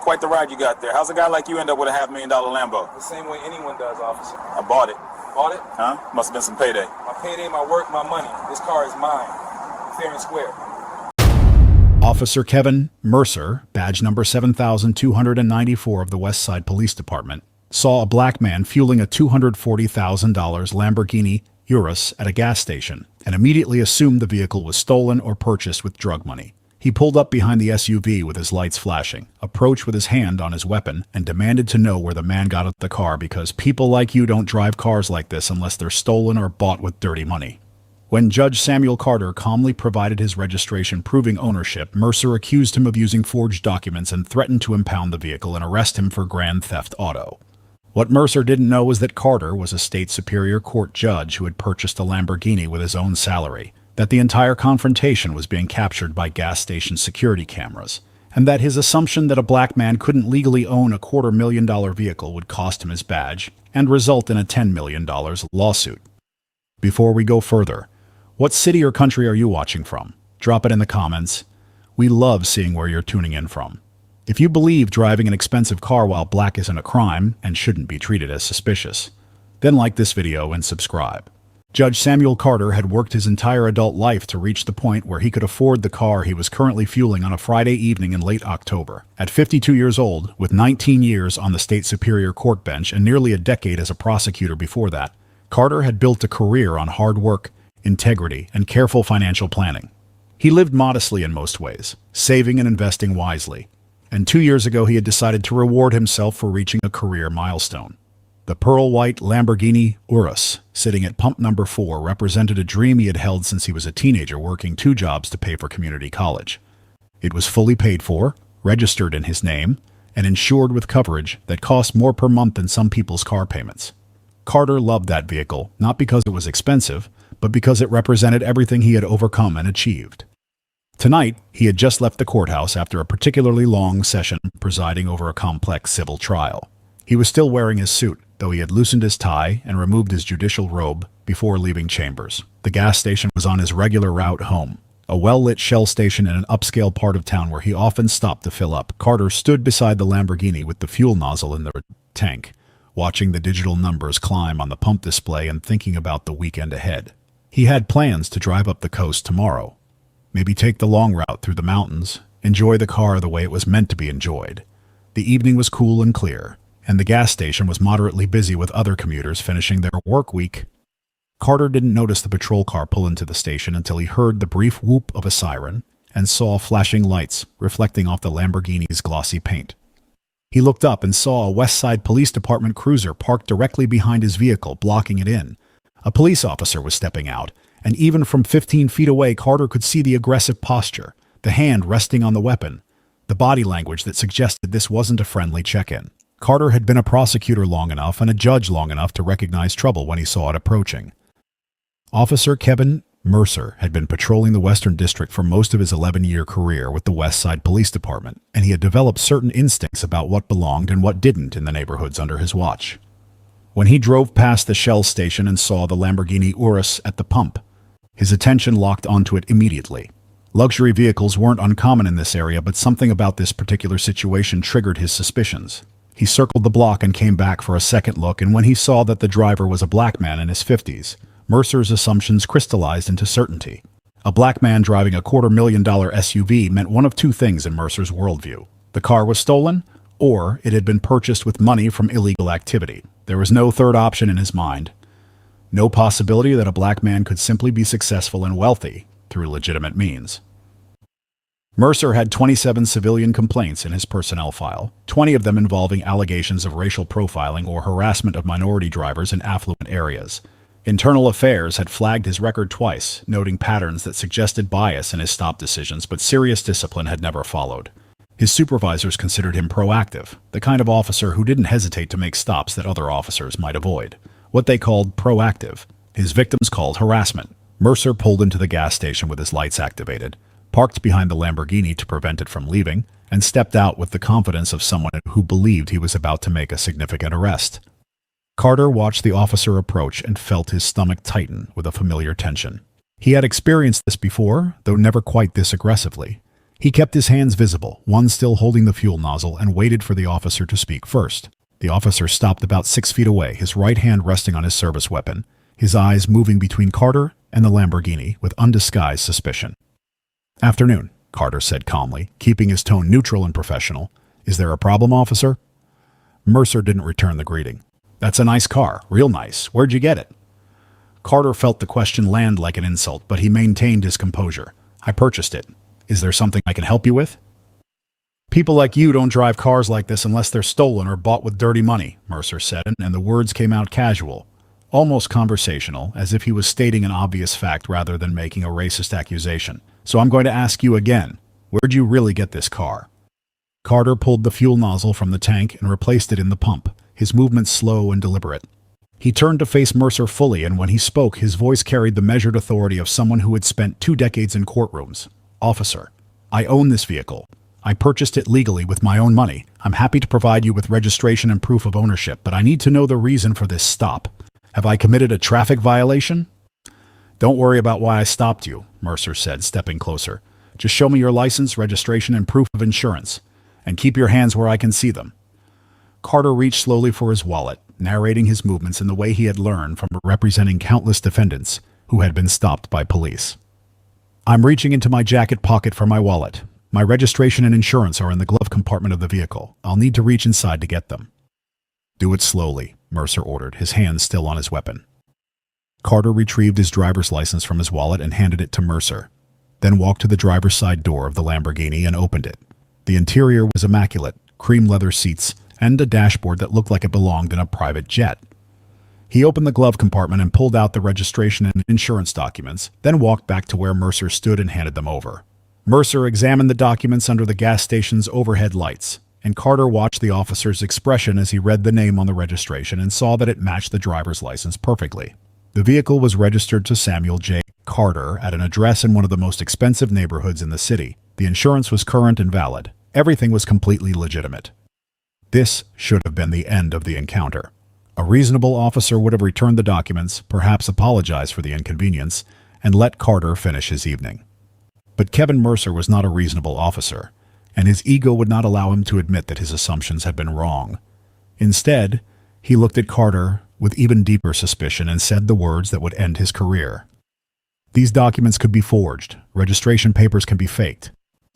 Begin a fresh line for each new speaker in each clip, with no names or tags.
Quite the ride you got there. How's a guy like you end up with a $500,000 Lambo?
The same way anyone does, officer.
I bought it.
Bought it?
Huh? Must have been some payday.
My payday, my work, my money. This car is mine. Fair and square.
Officer Kevin Mercer, badge number 7294 of the West Side Police Department, saw a black man fueling a $240,000 Lamborghini Urus at a gas station and immediately assumed the vehicle was stolen or purchased with drug money. He pulled up behind the SUV with his lights flashing, approached with his hand on his weapon, and demanded to know where the man got at the car because people like you don't drive cars like this unless they're stolen or bought with dirty money. When Judge Samuel Carter calmly provided his registration proving ownership, Mercer accused him of using forged documents and threatened to impound the vehicle and arrest him for grand theft auto. What Mercer didn't know was that Carter was a state superior court judge who had purchased a Lamborghini with his own salary, that the entire confrontation was being captured by gas station security cameras, and that his assumption that a black man couldn't legally own a $250,000 vehicle would cost him his badge and result in a $10 million lawsuit. Before we go further, what city or country are you watching from? Drop it in the comments. We love seeing where you're tuning in from. If you believe driving an expensive car while black isn't a crime and shouldn't be treated as suspicious, then like this video and subscribe. Judge Samuel Carter had worked his entire adult life to reach the point where he could afford the car he was currently fueling on a Friday evening in late October. At 52 years old, with 19 years on the state superior court bench and nearly a decade as a prosecutor before that, Carter had built a career on hard work, integrity, and careful financial planning. He lived modestly in most ways, saving and investing wisely. And 2 years ago he had decided to reward himself for reaching a career milestone. The pearl-white Lamborghini Urus, sitting at pump number 4, represented a dream he had held since he was a teenager working 2 jobs to pay for community college. It was fully paid for, registered in his name, and insured with coverage that cost more per month than some people's car payments. Carter loved that vehicle, not because it was expensive, but because it represented everything he had overcome and achieved. Tonight, he had just left the courthouse after a particularly long session presiding over a complex civil trial. He was still wearing his suit, though he had loosened his tie and removed his judicial robe before leaving chambers. The gas station was on his regular route home, a well-lit Shell station in an upscale part of town where he often stopped to fill up. Carter stood beside the Lamborghini with the fuel nozzle in the tank, watching the digital numbers climb on the pump display and thinking about the weekend ahead. He had plans to drive up the coast tomorrow. Maybe take the long route through the mountains, enjoy the car the way it was meant to be enjoyed. The evening was cool and clear, and the gas station was moderately busy with other commuters finishing their work week. Carter didn't notice the patrol car pull into the station until he heard the brief whoop of a siren and saw flashing lights reflecting off the Lamborghini's glossy paint. He looked up and saw a West Side Police Department cruiser parked directly behind his vehicle, blocking it in. A police officer was stepping out, and even from 15 feet away, Carter could see the aggressive posture, the hand resting on the weapon, the body language that suggested this wasn't a friendly check-in. Carter had been a prosecutor long enough and a judge long enough to recognize trouble when he saw it approaching. Officer Kevin Mercer had been patrolling the Western District for most of his 11-year career with the West Side Police Department, and he had developed certain instincts about what belonged and what didn't in the neighborhoods under his watch. When he drove past the Shell station and saw the Lamborghini Urus at the pump, his attention locked onto it immediately. Luxury vehicles weren't uncommon in this area, but something about this particular situation triggered his suspicions. He circled the block and came back for a second look, and when he saw that the driver was a black man in his 50s, Mercer's assumptions crystallized into certainty. A black man driving a $250,000 SUV meant one of 2 things in Mercer's worldview. The car was stolen, or it had been purchased with money from illegal activity. There was no third option in his mind. No possibility that a black man could simply be successful and wealthy through legitimate means. Mercer had 27 civilian complaints in his personnel file, 20 of them involving allegations of racial profiling or harassment of minority drivers in affluent areas. Internal Affairs had flagged his record twice, noting patterns that suggested bias in his stop decisions, but serious discipline had never followed. His supervisors considered him proactive, the kind of officer who didn't hesitate to make stops that other officers might avoid. What they called proactive. His victims called harassment. Mercer pulled into the gas station with his lights activated, parked behind the Lamborghini to prevent it from leaving, and stepped out with the confidence of someone who believed he was about to make a significant arrest. Carter watched the officer approach and felt his stomach tighten with a familiar tension. He had experienced this before, though never quite this aggressively. He kept his hands visible, one still holding the fuel nozzle, and waited for the officer to speak first. The officer stopped about 6 feet away, his right hand resting on his service weapon, his eyes moving between Carter and the Lamborghini with undisguised suspicion. "Afternoon," Carter said calmly, keeping his tone neutral and professional. "Is there a problem, officer?" Mercer didn't return the greeting. "That's a nice car, real nice. Where'd you get it?" Carter felt the question land like an insult, but he maintained his composure. "I purchased it. Is there something I can help you with?" "People like you don't drive cars like this unless they're stolen or bought with dirty money," Mercer said, and the words came out casual, almost conversational, as if he was stating an obvious fact rather than making a racist accusation. "So I'm going to ask you again, where'd you really get this car?" Carter pulled the fuel nozzle from the tank and replaced it in the pump, his movements slow and deliberate. He turned to face Mercer fully, and when he spoke, his voice carried the measured authority of someone who had spent 2 decades in courtrooms. "Officer, I own this vehicle. I purchased it legally with my own money. I'm happy to provide you with registration and proof of ownership, but I need to know the reason for this stop. Have I committed a traffic violation?" "Don't worry about why I stopped you," Mercer said, stepping closer. "Just show me your license, registration, and proof of insurance. And keep your hands where I can see them." Carter reached slowly for his wallet, narrating his movements in the way he had learned from representing countless defendants who had been stopped by police. "I'm reaching into my jacket pocket for my wallet. My registration and insurance are in the glove compartment of the vehicle. I'll need to reach inside to get them." "Do it slowly," Mercer ordered, his hands still on his weapon. Carter retrieved his driver's license from his wallet and handed it to Mercer, then walked to the driver's side door of the Lamborghini and opened it. The interior was immaculate, cream leather seats, and a dashboard that looked like it belonged in a private jet. He opened the glove compartment and pulled out the registration and insurance documents, then walked back to where Mercer stood and handed them over. Mercer examined the documents under the gas station's overhead lights, and Carter watched the officer's expression as he read the name on the registration and saw that it matched the driver's license perfectly. The vehicle was registered to Samuel J. Carter at an address in one of the most expensive neighborhoods in the city. The insurance was current and valid. Everything was completely legitimate. This should have been the end of the encounter. A reasonable officer would have returned the documents, perhaps apologized for the inconvenience, and let Carter finish his evening. But Kevin Mercer was not a reasonable officer, and his ego would not allow him to admit that his assumptions had been wrong. Instead, he looked at Carter with even deeper suspicion and said the words that would end his career. "These documents could be forged. Registration papers can be faked.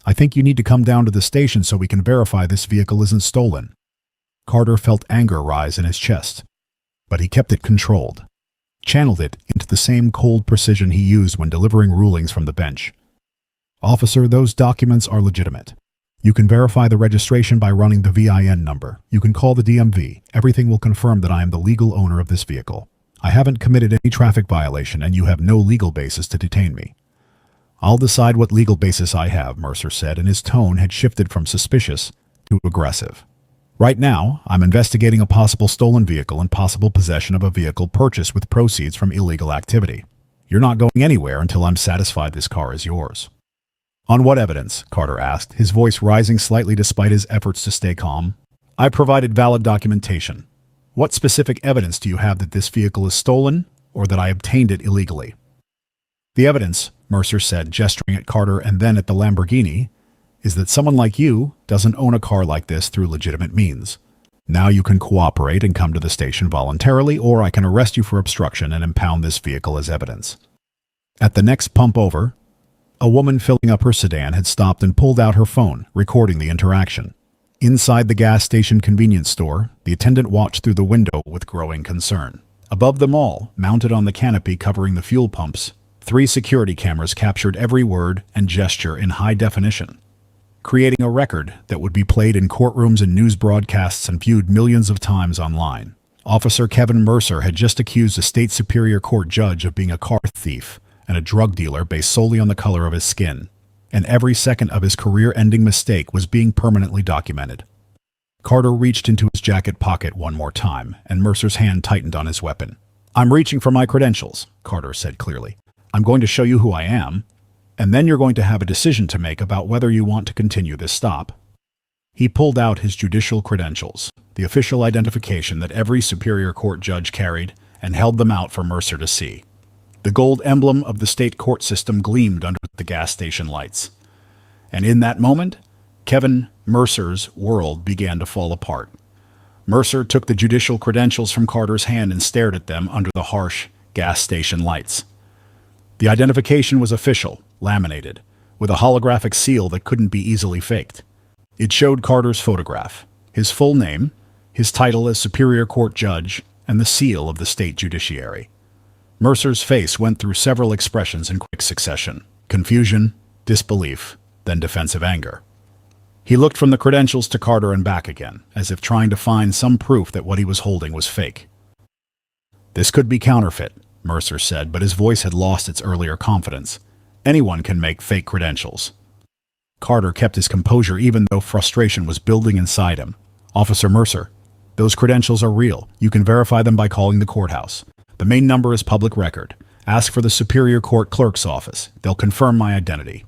I think you need to come down to the station so we can verify this vehicle isn't stolen." Carter felt anger rise in his chest, but he kept it controlled, channeled it into the same cold precision he used when delivering rulings from the bench. "Officer, those documents are legitimate. You can verify the registration by running the VIN number. You can call the DMV. Everything will confirm that I am the legal owner of this vehicle. I haven't committed any traffic violation, and you have no legal basis to detain me." "I'll decide what legal basis I have," Mercer said, and his tone had shifted from suspicious to aggressive. "Right now, I'm investigating a possible stolen vehicle and possible possession of a vehicle purchased with proceeds from illegal activity. You're not going anywhere until I'm satisfied this car is yours." "On what evidence?" Carter asked, his voice rising slightly despite his efforts to stay calm. "I provided valid documentation. What specific evidence do you have that this vehicle is stolen or that I obtained it illegally?" "The evidence," Mercer said, gesturing at Carter and then at the Lamborghini, "is that someone like you doesn't own a car like this through legitimate means. Now you can cooperate and come to the station voluntarily, or I can arrest you for obstruction and impound this vehicle as evidence." At the next pump over, a woman filling up her sedan had stopped and pulled out her phone, recording the interaction. Inside the gas station convenience store, the attendant watched through the window with growing concern. Above them all, mounted on the canopy covering the fuel pumps, 3 security cameras captured every word and gesture in high definition, creating a record that would be played in courtrooms and news broadcasts and viewed millions of times online. Officer Kevin Mercer had just accused a state superior court judge of being a car thief and a drug dealer based solely on the color of his skin, and every second of his career-ending mistake was being permanently documented. Carter reached into his jacket pocket one more time, and Mercer's hand tightened on his weapon. "I'm reaching for my credentials," Carter said clearly. "I'm going to show you who I am, and then you're going to have a decision to make about whether you want to continue this stop." He pulled out his judicial credentials, the official identification that every superior court judge carried, and held them out for Mercer to see. The gold emblem of the state court system gleamed under the gas station lights. And in that moment, Kevin Mercer's world began to fall apart. Mercer took the judicial credentials from Carter's hand and stared at them under the harsh gas station lights. The identification was official, laminated, with a holographic seal that couldn't be easily faked. It showed Carter's photograph, his full name, his title as Superior Court Judge, and the seal of the state judiciary. Mercer's face went through several expressions in quick succession: confusion, disbelief, then defensive anger. He looked from the credentials to Carter and back again, as if trying to find some proof that what he was holding was fake. "This could be counterfeit," Mercer said, but his voice had lost its earlier confidence. "Anyone can make fake credentials." Carter kept his composure even though frustration was building inside him. "Officer Mercer, those credentials are real. You can verify them by calling the courthouse. The main number is public record. Ask for the Superior Court Clerk's office. They'll confirm my identity."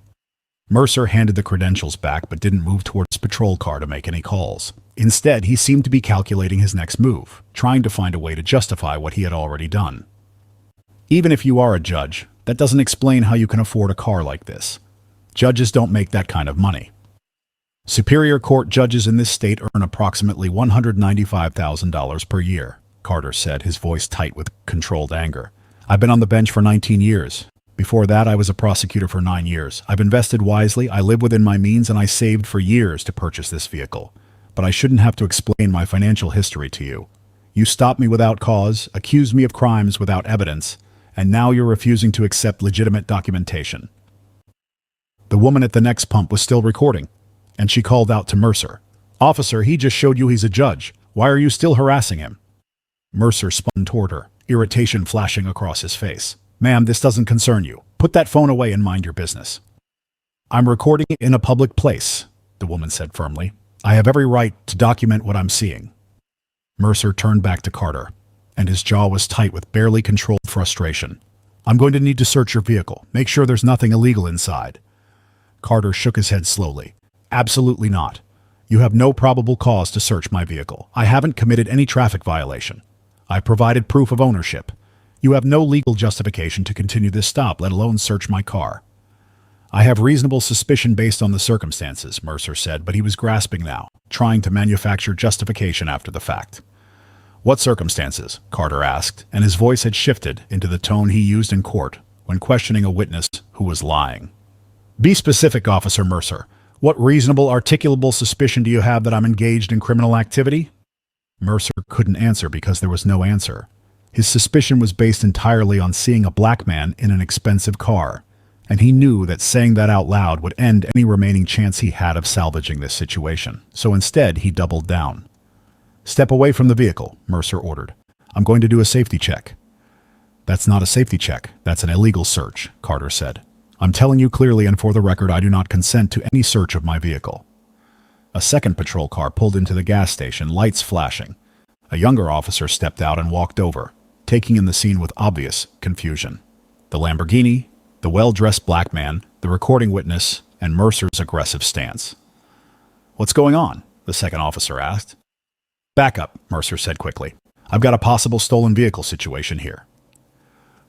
Mercer handed the credentials back but didn't move towards his patrol car to make any calls. Instead, he seemed to be calculating his next move, trying to find a way to justify what he had already done. "Even if you are a judge, that doesn't explain how you can afford a car like this. Judges don't make that kind of money. Superior Court judges in this state earn approximately $195,000 per year," Carter said, his voice tight with controlled anger. "I've been on the bench for 19 years. Before that, I was a prosecutor for 9 years. I've invested wisely, I live within my means, and I saved for years to purchase this vehicle. But I shouldn't have to explain my financial history to you. You stopped me without cause, accused me of crimes without evidence, and now you're refusing to accept legitimate documentation." The woman at the next pump was still recording, and she called out to Mercer. "Officer, he just showed you he's a judge. Why are you still harassing him?" Mercer spun toward her, irritation flashing across his face. "Ma'am, this doesn't concern you. Put that phone away and mind your business." "I'm recording it in a public place," the woman said firmly. "I have every right to document what I'm seeing." Mercer turned back to Carter, and his jaw was tight with barely controlled frustration. "I'm going to need to search your vehicle. Make sure there's nothing illegal inside." Carter shook his head slowly. "Absolutely not. You have no probable cause to search my vehicle. I haven't committed any traffic violation. I provided proof of ownership. You have no legal justification to continue this stop, let alone search my car." "I have reasonable suspicion based on the circumstances," Mercer said, but he was grasping now, trying to manufacture justification after the fact. "What circumstances?" Carter asked, and his voice had shifted into the tone he used in court when questioning a witness who was lying. "Be specific, Officer Mercer. What reasonable, articulable suspicion do you have that I'm engaged in criminal activity?" Mercer couldn't answer because there was no answer. His suspicion was based entirely on seeing a black man in an expensive car, and he knew that saying that out loud would end any remaining chance he had of salvaging this situation. So instead, he doubled down. "Step away from the vehicle," Mercer ordered. "I'm going to do a safety check." "That's not a safety check. That's an illegal search," Carter said. "I'm telling you clearly and for the record, I do not consent to any search of my vehicle." A second patrol car pulled into the gas station, lights flashing. A younger officer stepped out and walked over, taking in the scene with obvious confusion. The Lamborghini, the well-dressed black man, the recording witness, and Mercer's aggressive stance. "What's going on?" the second officer asked. "Back up," Mercer said quickly. "I've got a possible stolen vehicle situation here."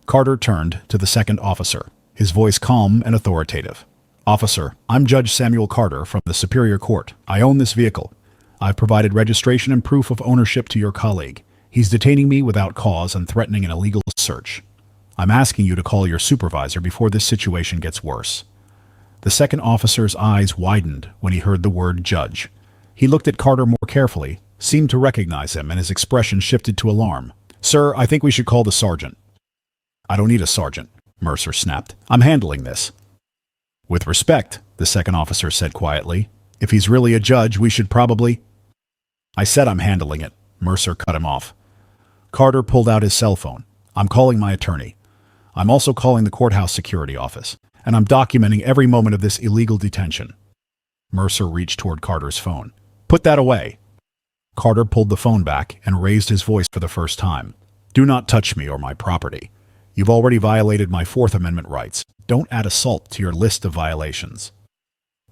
Carter turned to the second officer, his voice calm and authoritative. "Officer, I'm Judge Samuel Carter from the Superior Court. I own this vehicle. I've provided registration and proof of ownership to your colleague. He's detaining me without cause and threatening an illegal search. I'm asking you to call your supervisor before this situation gets worse." The second officer's eyes widened when he heard the word judge. He looked at Carter more carefully, seemed to recognize him, and his expression shifted to alarm. "Sir, I think we should call the sergeant." "I don't need a sergeant," Mercer snapped. "I'm handling this." "With respect," the second officer said quietly, "if he's really a judge, we should probably—" "I said I'm handling it," Mercer cut him off. Carter pulled out his cell phone. "I'm calling my attorney. I'm also calling the courthouse security office, and I'm documenting every moment of this illegal detention." Mercer reached toward Carter's phone. "Put that away." Carter pulled the phone back and raised his voice for the first time. "Do not touch me or my property. You've already violated my Fourth Amendment rights. Don't add assault to your list of violations."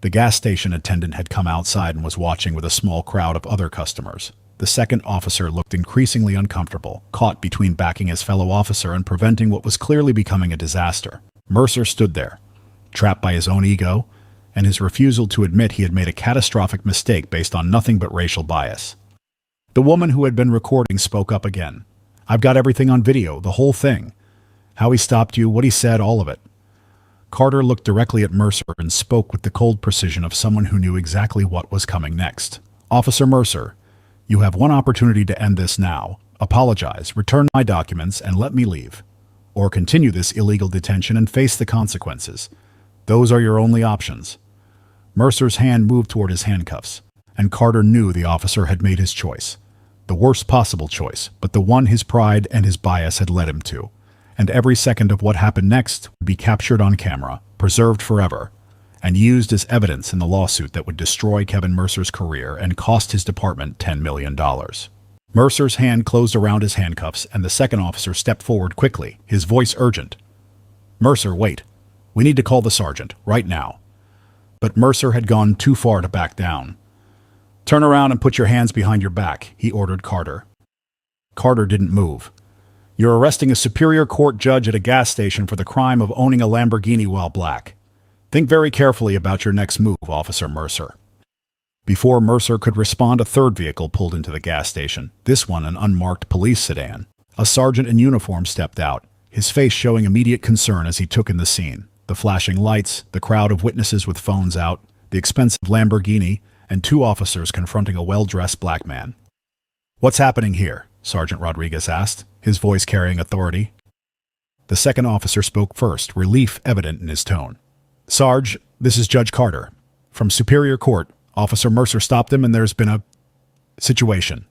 The gas station attendant had come outside and was watching with a small crowd of other customers. The second officer looked increasingly uncomfortable, caught between backing his fellow officer and preventing what was clearly becoming a disaster. Mercer stood there, trapped by his own ego and his refusal to admit he had made a catastrophic mistake based on nothing but racial bias. The woman who had been recording spoke up again. "I've got everything on video, the whole thing. How he stopped you, what he said, all of it." Carter looked directly at Mercer and spoke with the cold precision of someone who knew exactly what was coming next. "Officer Mercer, you have one opportunity to end this now. Apologize, return my documents, and let me leave. Or continue this illegal detention and face the consequences. Those are your only options." Mercer's hand moved toward his handcuffs, and Carter knew the officer had made his choice. The worst possible choice, but the one his pride and his bias had led him to. And every second of what happened next would be captured on camera, preserved forever, and used as evidence in the lawsuit that would destroy Kevin Mercer's career and cost his department $10 million. Mercer's hand closed around his handcuffs, and the second officer stepped forward quickly, his voice urgent. "Mercer, wait. We need to call the sergeant, right now." But Mercer had gone too far to back down. "Turn around and put your hands behind your back," he ordered Carter. Carter didn't move. "You're arresting a Superior Court judge at a gas station for the crime of owning a Lamborghini while black. Think very carefully about your next move, Officer Mercer." Before Mercer could respond, a third vehicle pulled into the gas station, this one an unmarked police sedan. A sergeant in uniform stepped out, his face showing immediate concern as he took in the scene. The flashing lights, the crowd of witnesses with phones out, the expensive Lamborghini, and two officers confronting a well-dressed black man. "What's happening here?" Sergeant Rodriguez asked, his voice carrying authority. The second officer spoke first, relief evident in his tone. "Sarge, this is Judge Carter. From Superior Court, Officer Mercer stopped him and there's been a situation."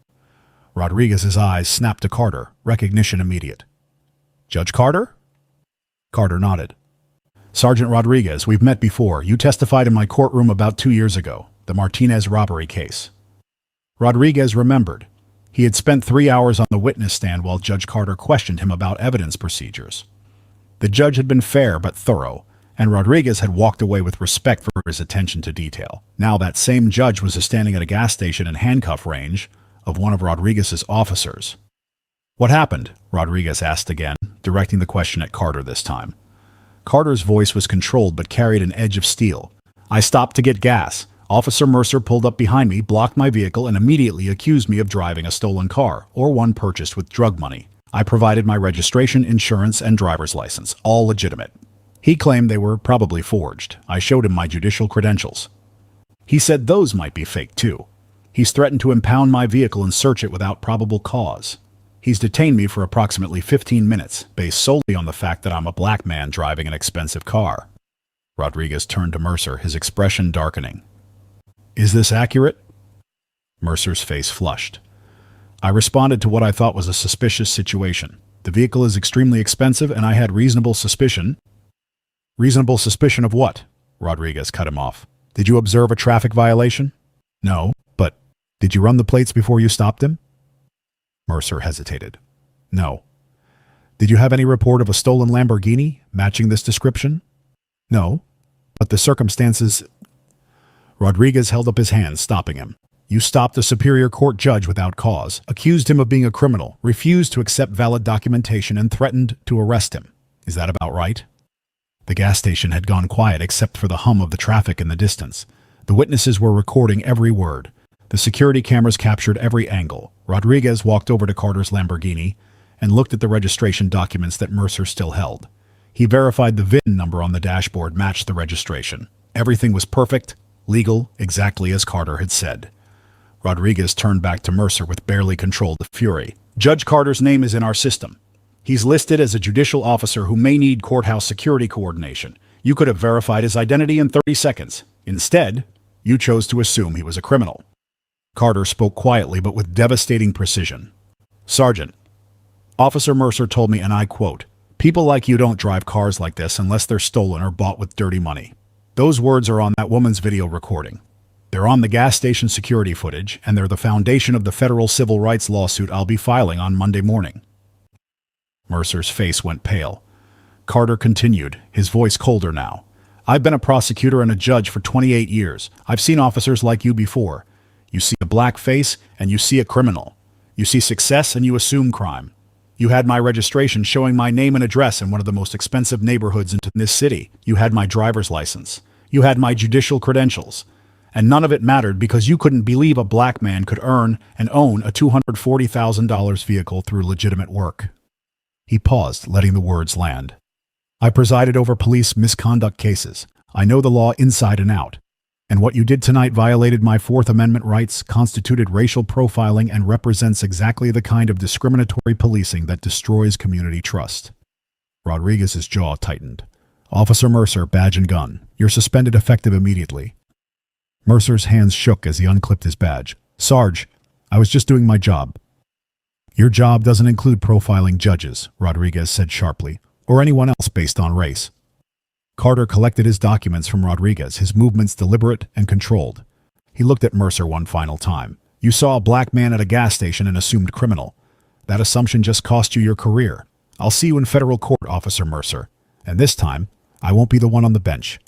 Rodriguez's eyes snapped to Carter, recognition immediate. "Judge Carter?" Carter nodded. "Sergeant Rodriguez, we've met before. You testified in my courtroom about 2 years ago, the Martinez robbery case." Rodriguez remembered. He had spent 3 hours on the witness stand while Judge Carter questioned him about evidence procedures. The judge had been fair but thorough, and Rodriguez had walked away with respect for his attention to detail. Now that same judge was standing at a gas station in handcuff range of one of Rodriguez's officers. "What happened?" Rodriguez asked again, directing the question at Carter this time. Carter's voice was controlled but carried an edge of steel. "I stopped to get gas. Officer Mercer pulled up behind me, blocked my vehicle, and immediately accused me of driving a stolen car, or one purchased with drug money. I provided my registration, insurance, and driver's license, all legitimate. He claimed they were probably forged. I showed him my judicial credentials. He said those might be fake too. He's threatened to impound my vehicle and search it without probable cause. He's detained me for approximately 15 minutes, based solely on the fact that I'm a black man driving an expensive car." Rodriguez turned to Mercer, his expression darkening. "Is this accurate?" Mercer's face flushed. "I responded to what I thought was a suspicious situation. The vehicle is extremely expensive and I had reasonable suspicion." "Reasonable suspicion of what?" Rodriguez cut him off. "Did you observe a traffic violation?" "No, but did you run the plates before you stopped him?" Mercer hesitated. "No." "Did you have any report of a stolen Lamborghini matching this description?" "No, but the circumstances—" Rodriguez held up his hand, stopping him. "You stopped a Superior Court judge without cause, accused him of being a criminal, refused to accept valid documentation, and threatened to arrest him. Is that about right?" The gas station had gone quiet except for the hum of the traffic in the distance. The witnesses were recording every word. The security cameras captured every angle. Rodriguez walked over to Carter's Lamborghini and looked at the registration documents that Mercer still held. He verified the VIN number on the dashboard matched the registration. Everything was perfect, legal, exactly as Carter had said. Rodriguez turned back to Mercer with barely controlled fury. "Judge Carter's name is in our system. He's listed as a judicial officer who may need courthouse security coordination. You could have verified his identity in 30 seconds. Instead, you chose to assume he was a criminal." Carter spoke quietly but with devastating precision. "Sergeant, Officer Mercer told me, and I quote, 'People like you don't drive cars like this unless they're stolen or bought with dirty money.' Those words are on that woman's video recording. They're on the gas station security footage, and they're the foundation of the federal civil rights lawsuit I'll be filing on Monday morning." Mercer's face went pale. Carter continued, his voice colder now. "I've been a prosecutor and a judge for 28 years. I've seen officers like you before. You see a black face, and you see a criminal. You see success, and you assume crime. You had my registration showing my name and address in one of the most expensive neighborhoods in this city. You had my driver's license. You had my judicial credentials. And none of it mattered because you couldn't believe a black man could earn and own a $240,000 vehicle through legitimate work. He paused, letting the words land. I presided over police misconduct cases. I know the law inside and out. And what you did tonight violated my Fourth Amendment rights, constituted racial profiling, and represents exactly the kind of discriminatory policing that destroys community trust. Rodriguez's jaw tightened. Officer Mercer, badge and gun. You're suspended effective immediately. Mercer's hands shook as he unclipped his badge. Sarge, I was just doing my job. Your job doesn't include profiling judges, Rodriguez said sharply, or anyone else based on race. Carter collected his documents from Rodriguez, his movements deliberate and controlled. He looked at Mercer one final time. You saw a black man at a gas station and assumed criminal. That assumption just cost you your career. I'll see you in federal court, Officer Mercer. And this time, I won't be the one on the bench.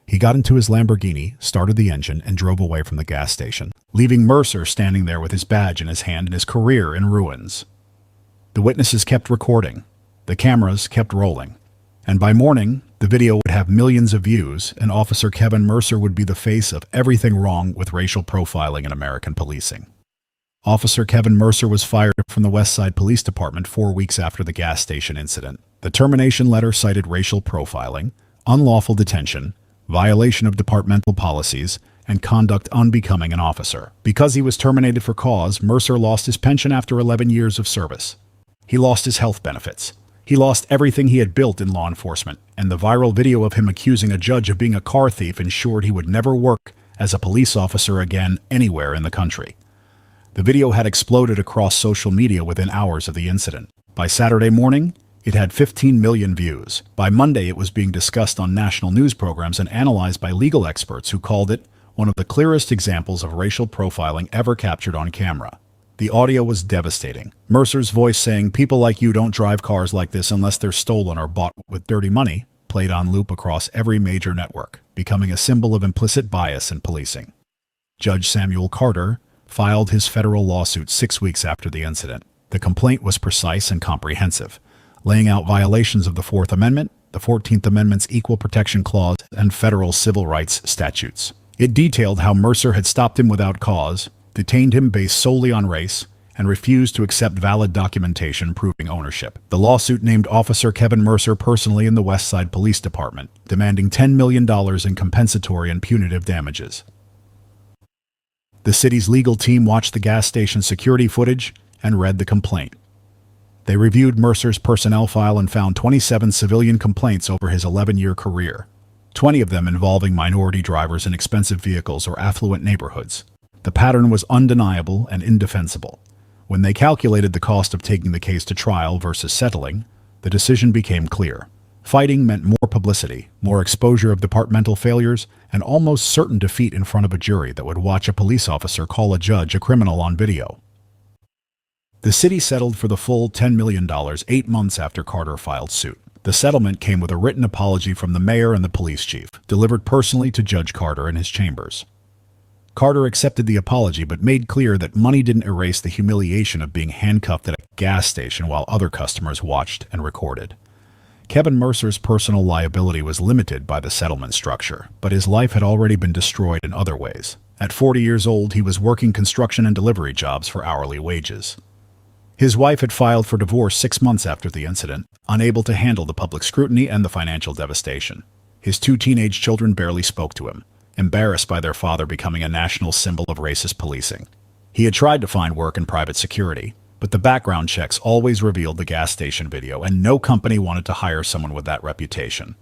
He got into his Lamborghini, started the engine, and drove away from the gas station, leaving Mercer standing there with his badge in his hand and his career in ruins. The witnesses kept recording. The cameras kept rolling. And by morning, the video would have millions of views, and Officer Kevin Mercer would be the face of everything wrong with racial profiling in American policing. Officer Kevin Mercer was fired from the West Side Police Department 4 weeks after the gas station incident. The termination letter cited racial profiling, unlawful detention, violation of departmental policies, and conduct unbecoming an officer. Because he was terminated for cause, Mercer lost his pension after 11 years of service. He lost his health benefits. He lost everything he had built in law enforcement, and the viral video of him accusing a judge of being a car thief ensured he would never work as a police officer again anywhere in the country. The video had exploded across social media within hours of the incident. By Saturday morning, it had 15 million views. By Monday, it was being discussed on national news programs and analyzed by legal experts who called it one of the clearest examples of racial profiling ever captured on camera. The audio was devastating. Mercer's voice saying, "People like you don't drive cars like this unless they're stolen or bought with dirty money," played on loop across every major network, becoming a symbol of implicit bias in policing. Judge Samuel Carter filed his federal lawsuit 6 weeks after the incident. The complaint was precise and comprehensive, laying out violations of the Fourth Amendment, the 14th Amendment's Equal Protection Clause, and federal civil rights statutes. It detailed how Mercer had stopped him without cause, detained him based solely on race, and refused to accept valid documentation proving ownership. The lawsuit named Officer Kevin Mercer personally in the West Side Police Department, demanding $10 million in compensatory and punitive damages. The city's legal team watched the gas station security footage and read the complaint. They reviewed Mercer's personnel file and found 27 civilian complaints over his 11-year career, 20 of them involving minority drivers in expensive vehicles or affluent neighborhoods. The pattern was undeniable and indefensible. When they calculated the cost of taking the case to trial versus settling, the decision became clear. Fighting meant more publicity, more exposure of departmental failures, and almost certain defeat in front of a jury that would watch a police officer call a judge a criminal on video. The city settled for the full $10 million 8 months after Carter filed suit. The settlement came with a written apology from the mayor and the police chief, delivered personally to Judge Carter in his chambers. Carter accepted the apology but made clear that money didn't erase the humiliation of being handcuffed at a gas station while other customers watched and recorded. Kevin Mercer's personal liability was limited by the settlement structure, but his life had already been destroyed in other ways. At 40 years old, he was working construction and delivery jobs for hourly wages. His wife had filed for divorce 6 months after the incident, unable to handle the public scrutiny and the financial devastation. His 2 teenage children barely spoke to him, embarrassed by their father becoming a national symbol of racist policing. He had tried to find work in private security, but the background checks always revealed the gas station video, and no company wanted to hire someone with that reputation.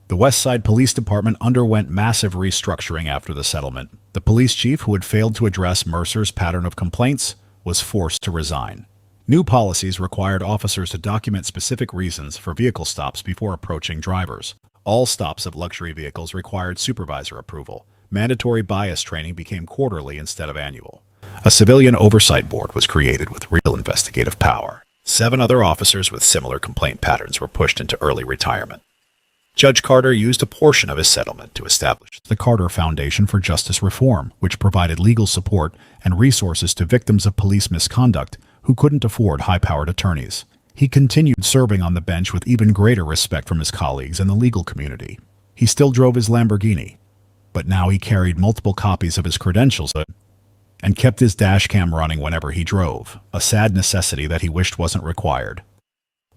The West Side Police Department underwent massive restructuring after the settlement. The police chief, who had failed to address Mercer's pattern of complaints, was forced to resign. New policies required officers to document specific reasons for vehicle stops before approaching drivers. All stops of luxury vehicles required supervisor approval. Mandatory bias training became quarterly instead of annual. A civilian oversight board was created with real investigative power. 7 other officers with similar complaint patterns were pushed into early retirement. Judge Carter used a portion of his settlement to establish the Carter Foundation for Justice Reform, which provided legal support and resources to victims of police misconduct who couldn't afford high-powered attorneys. He continued serving on the bench with even greater respect from his colleagues and the legal community. He still drove his Lamborghini, but now he carried multiple copies of his credentials and kept his dash cam running whenever he drove, a sad necessity that he wished wasn't required.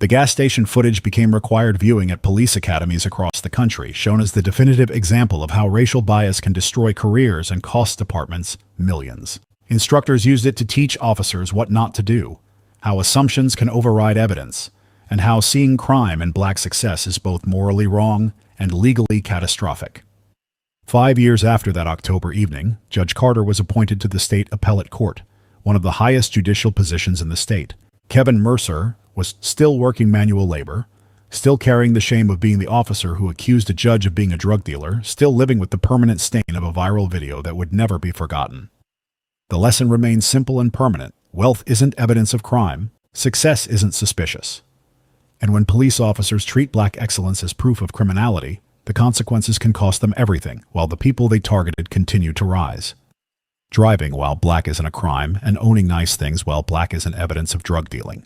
The gas station footage became required viewing at police academies across the country, shown as the definitive example of how racial bias can destroy careers and cost departments millions. Instructors used it to teach officers what not to do, how assumptions can override evidence, and how seeing crime and black success is both morally wrong and legally catastrophic. 5 years after that October evening, Judge Carter was appointed to the state appellate court, one of the highest judicial positions in the state. Kevin Mercer was still working manual labor, still carrying the shame of being the officer who accused a judge of being a drug dealer, still living with the permanent stain of a viral video that would never be forgotten. The lesson remains simple and permanent. Wealth isn't evidence of crime. Success isn't suspicious. And when police officers treat black excellence as proof of criminality, the consequences can cost them everything, while the people they targeted continue to rise. Driving while black isn't a crime, and owning nice things while black isn't evidence of drug dealing.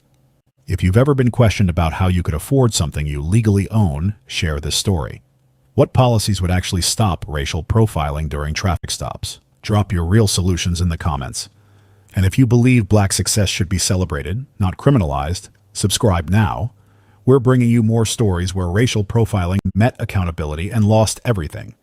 If you've ever been questioned about how you could afford something you legally own, share this story. What policies would actually stop racial profiling during traffic stops? Drop your real solutions in the comments. And if you believe black success should be celebrated, not criminalized, subscribe now. We're bringing you more stories where racial profiling met accountability and lost everything.